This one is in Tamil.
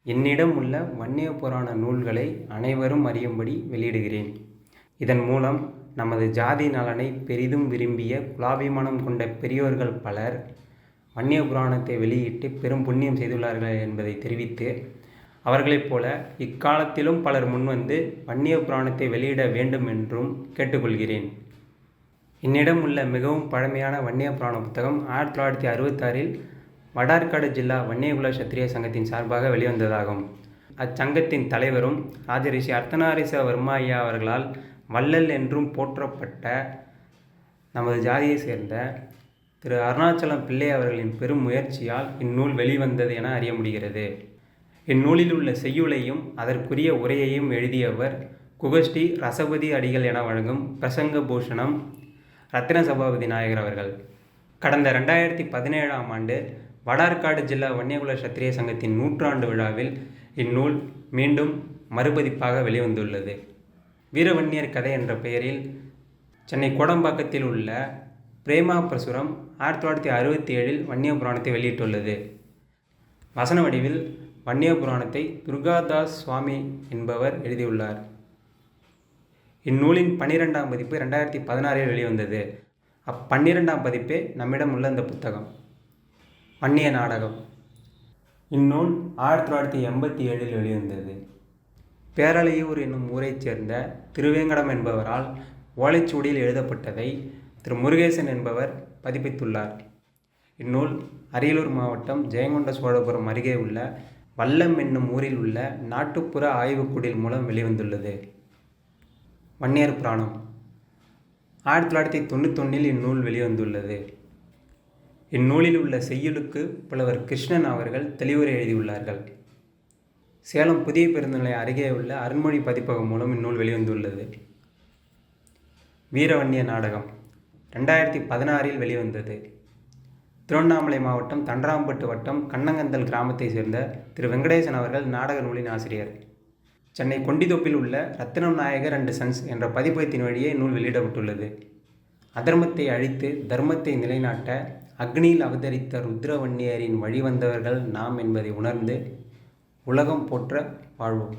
என்னிடம் உள்ள வன்னிய புராண நூல்களை அனைவரும் அறியும்படி வெளியிடுகிறேன். இதன் மூலம் நமது ஜாதி நலனை பெரிதும் விரும்பிய குலாபிமானம் கொண்ட பெரியோர்கள் பலர் வன்னிய புராணத்தை வெளியிட்டு பெரும் புண்ணியம் செய்துள்ளார்கள் என்பதை தெரிவித்து, அவர்களைப் போல இக்காலத்திலும் பலர் முன்வந்து வன்னிய புராணத்தை வெளியிட வேண்டும் என்றும் கேட்டுக்கொள்கிறேன். என்னிடம் உள்ள மிகவும் பழமையான வன்னிய புராண புத்தகம் 1966இல் வடார்காடு ஜில்லா வன்னியகுல சத்திரிய சங்கத்தின் சார்பாக வெளிவந்ததாகும். அச்சங்கத்தின் தலைவரும் ராஜரிஷி அர்த்தநாரீஸ்வரவர்மா ஐயா அவர்களால் வள்ளல் என்றும் போற்றப்பட்ட நமது ஜாதியை சேர்ந்த திரு அருணாச்சலம் பிள்ளை அவர்களின் பெரும் முயற்சியால் இந்நூல் வெளிவந்தது என அறிய முடிகிறது. இந்நூலில் உள்ள செய்யுளையும் அதற்குரிய உரையையும் எழுதியவர் குகஸ்ரீ ரசபதி அடிகள் என வழங்கும் பிரசங்க பூஷணம் ரத்தின சபாபதி நாயகர் அவர்கள். கடந்த 2017ஆம் ஆண்டு வடார்காடு ஜில்லா வன்னியகுல சத்திரிய சங்கத்தின் 100ஆண்டு விழாவில் இந்நூல் மீண்டும் மறுபதிப்பாக வெளிவந்துள்ளது. வீரவன்னியர் கதை என்ற பெயரில் சென்னை கோடம்பாக்கத்தில் உள்ள பிரேமா பிரசுரம் 1967இல் வன்னிய புராணத்தை வெளியிட்டுள்ளது. வசன வடிவில் வன்னிய புராணத்தை துர்காதாஸ் சுவாமி என்பவர் எழுதியுள்ளார். இந்நூலின் 12ஆம் பதிப்பு 2016இல் வெளிவந்தது. 12ஆம் பதிப்பே நம்மிடம் உள்ள இந்த புத்தகம். வன்னிய நாடகம். இந்நூல் 1987இல் வெளிவந்தது. பேரலையூர் என்னும் ஊரைச் சேர்ந்த திருவேங்கடம் என்பவரால் ஓலைச்சுவடியில் எழுதப்பட்டதை திரு முருகேசன் என்பவர் பதிப்பித்துள்ளார். இந்நூல் அரியலூர் மாவட்டம் ஜெயங்கொண்ட சோழபுரம் அருகே உள்ள வல்லம் என்னும் ஊரில் உள்ள நாட்டுப்புற ஆய்வுக்குடில் மூலம் வெளிவந்துள்ளது. வன்னியர் புராணம். 1991இல் இந்நூல் வெளிவந்துள்ளது. இந்நூலில் உள்ள செய்யுளுக்கு புலவர் கிருஷ்ணன் அவர்கள் தெளிவுரை எழுதியுள்ளார்கள். சேலம் புதிய பேருந்து நிலையம் அருகே உள்ள அருண்மொழி பதிப்பகம் மூலம் இந்நூல் வெளிவந்துள்ளது. வீரவன்னிய நாடகம் 2016இல் வெளிவந்தது. திருவண்ணாமலை மாவட்டம் தண்டராம்பட்டு வட்டம் கண்ணங்கந்தல் கிராமத்தை சேர்ந்த திரு வெங்கடேசன் அவர்கள் நாடக நூலின் ஆசிரியர். சென்னை கொண்டிதோப்பில் உள்ள ரத்தினம் நாயகர் அண்ட் சன்ஸ் என்ற பதிப்பகத்தின் வழியே நூல் வெளியிடப்பட்டுள்ளது. அதர்மத்தை அழித்து தர்மத்தை நிலைநாட்ட அக்னியில் அவதரித்த ருத்ரவன்னியரின் வழிவந்தவர்கள் நாம் என்பதை உணர்ந்து உலகம் போற்ற வாழ்வோம்.